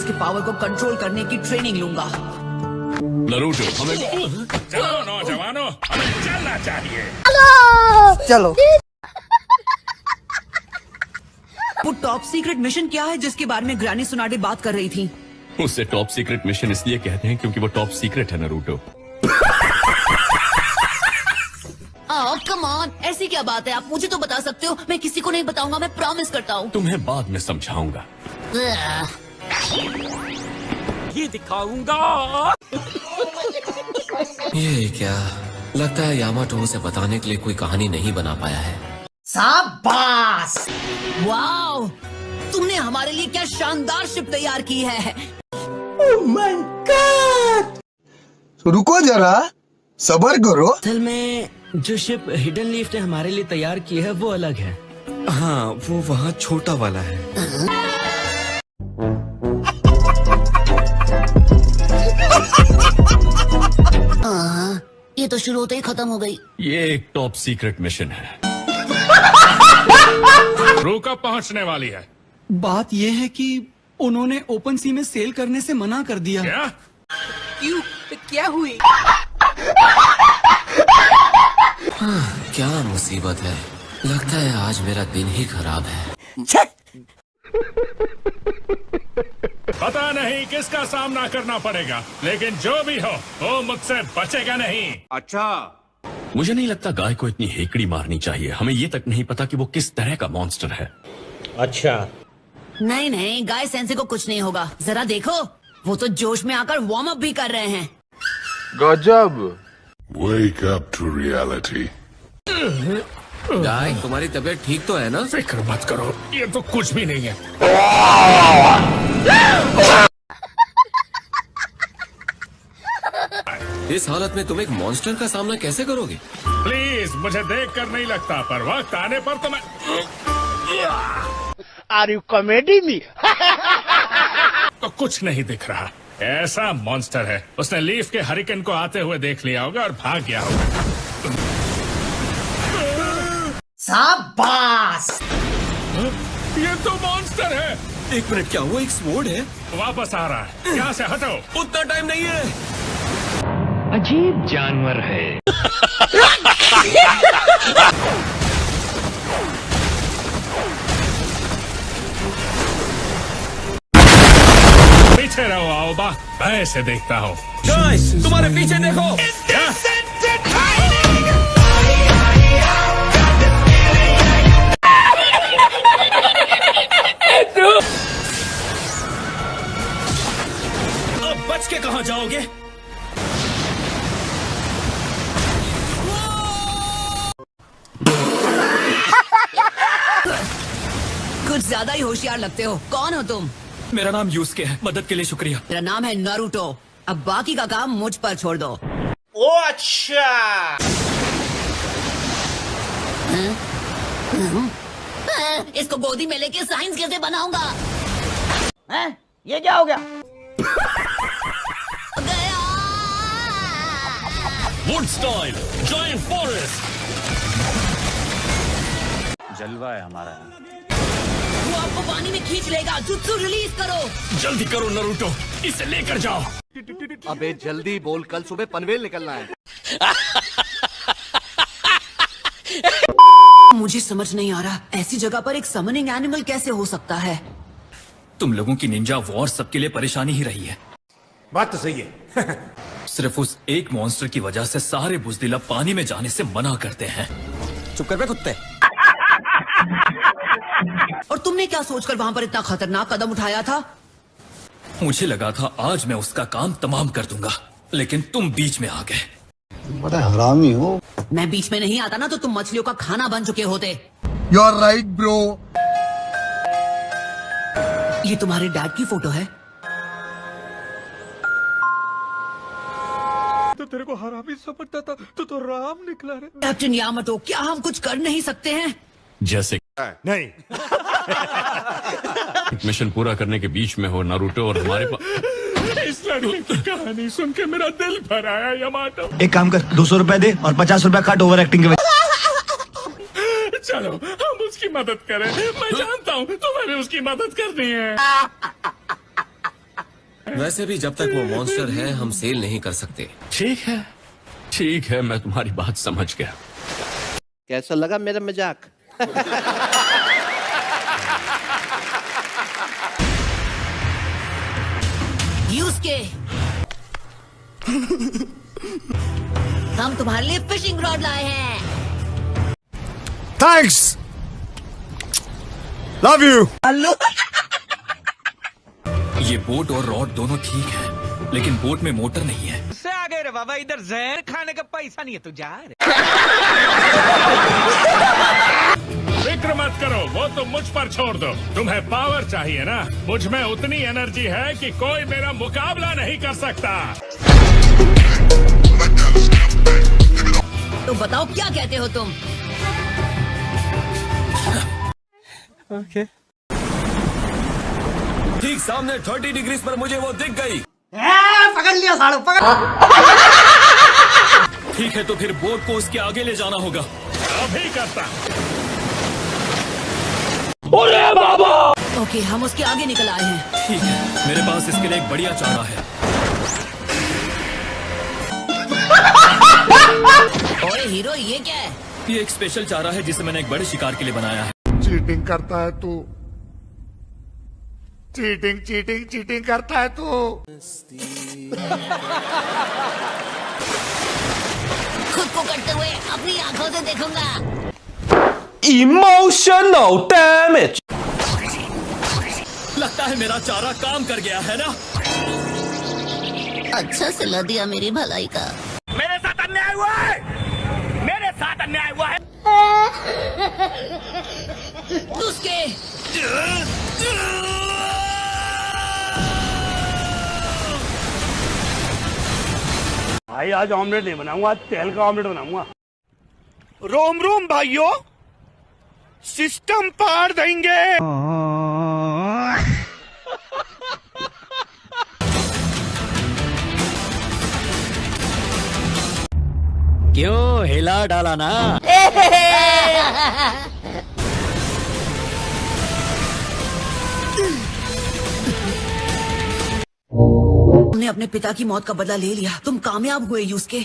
उसके पावर को कंट्रोल करने की ट्रेनिंग लूंगा। नारुतो, हमें चलो नौजवानों, हमें चलना चाहिए। चलो। वो टॉप सीक्रेट मिशन क्या है जिसके बारे में ग्रैनी सुनाडे बात कर रही थी? उसे टॉप सीक्रेट मिशन इसलिए कहते हैं क्योंकि वो टॉप सीक्रेट है नारुतो। कम ऑन, ऐसी क्या बात है? आप मुझे तो बता सकते हो, मैं किसी को नहीं बताऊंगा, मैं प्रॉमिस करता हूँ। तुम्हें बाद में समझाऊंगा। ये दिखाऊंगा। ये क्या लगता है यामाटो उसे बताने के लिए कोई कहानी नहीं बना पाया है। शाबाश। वाओ, तुमने हमारे लिए क्या शानदार शिप तैयार की है। Oh my God. रुको जरा, सब्र करो। असल में जो शिप हिडन लीफ ने हमारे लिए तैयार की है वो अलग है। हाँ, वो वहाँ छोटा वाला है। ये तो शुरू होते ही खत्म हो गई। ये एक टॉप सीक्रेट मिशन है। क्रू कब पहुंचने वाली है? बात ये है कि उन्होंने ओपन सी में सेल करने से मना कर दिया। क्या? क्यों? क्या हुई? क्या मुसीबत है, लगता है आज मेरा दिन ही खराब है। पता नहीं किसका सामना करना पड़ेगा, लेकिन जो भी हो वो मुझसे बचेगा नहीं। अच्छा, मुझे नहीं लगता गाय को इतनी हेकड़ी मारनी चाहिए। हमें ये तक नहीं पता कि वो किस तरह का मॉन्स्टर है। अच्छा। नहीं नहीं, गाय सेंसे को कुछ नहीं होगा। जरा देखो, वो तो जोश में आकर वार्म अप भी कर रहे हैं। गजब। Wake up to reality. गाय, तुम्हारी तबीयत ठीक तो है ना? फिक्र मत करो, ये तो कुछ भी नहीं है। इस हालत में तुम एक मॉन्स्टर का सामना कैसे करोगे? प्लीज, मुझे देखकर नहीं लगता, पर वक्त आने पर तो मैं। Are you comedy me? तो कुछ नहीं दिख रहा। ऐसा मॉन्स्टर है, उसने लीफ के हरिकेन को आते हुए देख लिया होगा और भाग गया होगा। शाबाश। ये तो मॉन्स्टर है। एक मिनट, क्या वो एक स्वॉर्ड है? वापस आ रहा है, यहाँ से हटो। उतना टाइम नहीं है। अजीब जानवर है। पीछे रहो आओबा, मैं इसे देखता हूँ। गाइस, तुम्हारे पीछे देखो। क्या? अब बच के कहाँ जाओगे? कुछ ज्यादा ही होशियार लगते हो। कौन हो तुम? मेरा नाम यूस्के है, मदद के लिए शुक्रिया। मेरा नाम है नारुतो। अब बाकी का काम मुझ पर छोड़ दो। ओ अच्छा। इसको गोदी में लेके साइंस कैसे बनाऊंगा? ये क्या हो गया? गया। Wood style, giant forest. जलवा है हमारा। वो आपको पानी में खींच लेगा। जुत्सु रिलीज करो। जल्दी करो नारुतो, इसे लेकर जाओ। अबे जल्दी बोल, कल सुबह पनवेल निकलना है। मुझे समझ नहीं आ रहा, ऐसी जगह पर एक समनिंग एनिमल कैसे हो सकता है? तुम लोगों की निंजा वॉर सबके लिए परेशानी ही रही है। बात तो सही है। सिर्फ उस एक मॉन्स्टर की वजह से सारे बुज़दिला पानी में जाने से मना करते हैं। चुप कर बे कुत्ते। और तुमने क्या सोचकर वहाँ पर इतना खतरनाक कदम उठाया था? मुझे लगा था आज मैं उसका काम तमाम कर दूंगा, लेकिन तुम बीच में आ गए। बड़ा हरामी हो। मैं बीच में नहीं आता ना तो तुम मछलियों का खाना बन चुके होते। You are right bro. ये तुम्हारे डैड की फोटो है? तो तेरे को हरामी समझता था, तो राम निकला रे। कैप्टन यामाटो, क्या हम कुछ कर नहीं सकते हैं? जैसे नहीं। मिशन पूरा करने के बीच में हो नारुतो और हमारे पास। इस लड़के की कहानी सुन के मेरा दिल भर आया यामाटो। एक काम कर, 200 रुपए दे और 50 रुपए काट ओवर एक्टिंग के वजह। चलो हम उसकी मदद करें। मैं जानता हूँ तुम्हें भी उसकी मदद करनी है। वैसे भी जब तक वो मॉन्स्टर है हम सेल नहीं कर सकते। ठीक है, मैं तुम्हारी बात समझ गया। कैसा लगा मेरा मजाक? यूज के हम तुम्हारे लिए फिशिंग रॉड लाए हैं। Thanks, love you. ये बोट और रॉड दोनों ठीक है, लेकिन बोट में मोटर नहीं है। उससे आगे रे बाबा, इधर जहर खाने का पैसा नहीं है, तू जा रे। फिक्र मत करो, वो तुम मुझ पर छोड़ दो। तुम्हें पावर चाहिए ना, मुझ में उतनी एनर्जी है कि कोई मेरा मुकाबला नहीं कर सकता। तो बताओ क्या कहते हो तुम? ओके। ठीक सामने 30 डिग्री पर मुझे वो दिख गई। पकड़ लिया साड़ू, पकड़। ठीक है, तो फिर बोट को उसके आगे ले जाना होगा। अभी करता। ओके, हम उसके आगे निकल आए हैं। ठीक है, मेरे पास इसके लिए एक बढ़िया चारा है। ओए हीरो, ये क्या है? ये एक स्पेशल चारा है जिसे मैंने एक बड़े शिकार के लिए बनाया है। चीटिंग करता है तू, चीटिंग करता है तू। खुद को करते हुए अपनी आंखों से देखूंगा। Emotional damage. लगता है मेरा चारा काम कर गया है ना। अच्छा सिला दिया मेरी भलाई का। मेरे साथ अन्याय हुआ है, मेरे साथ अन्याय हुआ है। उसके भाई आज ऑमलेट नहीं बनाऊंगा, आज तेल का ऑमलेट बनाऊंगा। रोम रोम भाइयों, सिस्टम पार देंगे। क्यों हिला डाला ना? तुमने अपने पिता की मौत का बदला ले लिया, तुम कामयाब हुए यूसुके।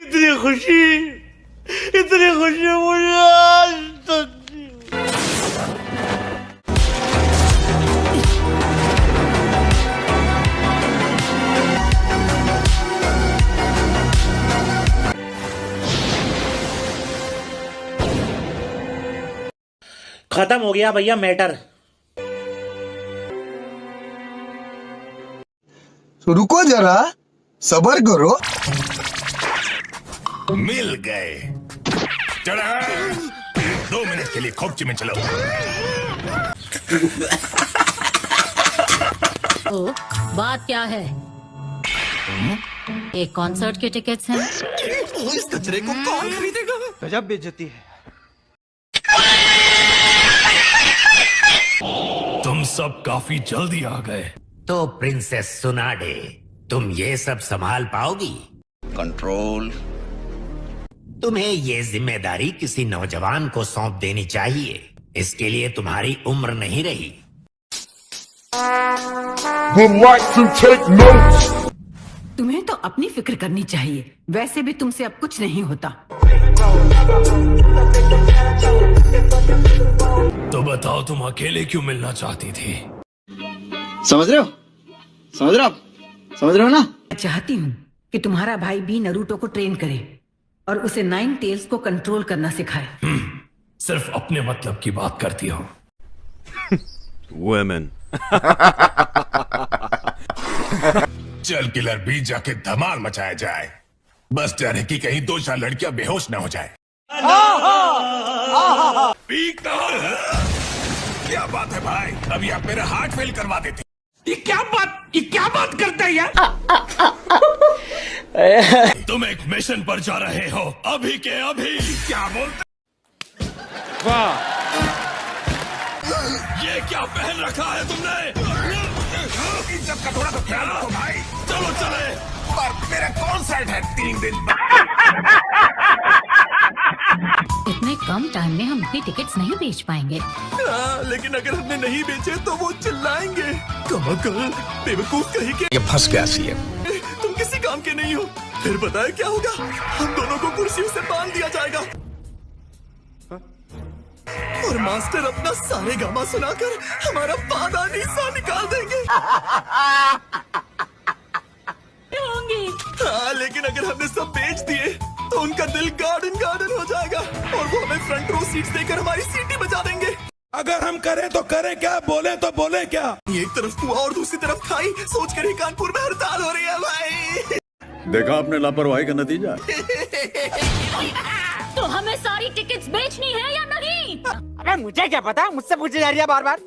इतनी खुशी मुझे आज तक। खत्म हो गया भैया मैटर। रुको जरा, सबर करो। मिल गए। चला 2 मिनट के लिए खोपची में चलो। ओ, बात क्या है? एक कॉन्सर्ट के टिकट्स हैं। इस कचरे को कौन खरीदेगा? गजब बेइज्जती है। तुम सब काफी जल्दी आ गए। तो प्रिंसेस सुनाडे, तुम ये सब संभाल पाओगी? कंट्रोल। तुम्हें ये जिम्मेदारी किसी नौजवान को सौंप देनी चाहिए। इसके लिए तुम्हारी उम्र नहीं रही। तुम्हें तो अपनी फिक्र करनी चाहिए, वैसे भी तुमसे अब कुछ नहीं होता। तो बताओ, तुम अकेले क्यों मिलना चाहती थी? समझ रहे हो ना? मैं चाहती हूँ कि तुम्हारा भाई भी नरूटो को ट्रेन करे और उसे 9 टेल्स को कंट्रोल करना सिखाए। सिर्फ अपने मतलब की बात करती हो। वुमेन। चल किलर भी जाके धमाल मचाया जाए। बस डर है कि कहीं 2-4 लड़कियां बेहोश न हो जाए। क्या बात है भाई, अभी आप मेरा हार्ट फेल करवा देते। ये क्या बात करता है यार? तुम एक मिशन पर जा रहे हो, अभी के अभी। क्या बोलते? वाह, ये क्या पहन रखा है तुमने? इज्जत का थोड़ा तो ख्याल रखो भाई। चलो चले। पर मेरा कॉन्सर्ट है 3 दिन बाद। इतने कम टाइम में हम अपनी टिकट्स नहीं बेच पाएंगे। लेकिन अगर हमने नहीं बेचे तो वो चिल्लाएंगे, कमाल बेवकूफ कहीं के। ये फंस गया सी तुम किसी काम के नहीं हो। फिर बताया क्या होगा? हम दोनों को कुर्सियों से बांध दिया जाएगा और मास्टर अपना सारेगामा सुनाकर हमारा पादानी सा निकाल देंगे। हाँ, लेकिन अगर हमने सब बेच दिए तो उनका दिल गार्डन गार्डन हो जाएगा और वो हमें फ्रंट रो सीट्स देकर हमारी सीटी बजा देंगे। अगर हम करें तो करें क्या, बोले तो बोले क्या? एक तरफ कुआ और दूसरी तरफ खाई, सोचकर ही कानपुर में हड़ताल हो रही है भाई। देखा आपने लापरवाही का नतीजा। तो हमें सारी टिकट्स बेचनी है या नहीं? अरे मुझे क्या पता, मुझसे पूछी जा रही है बार बार।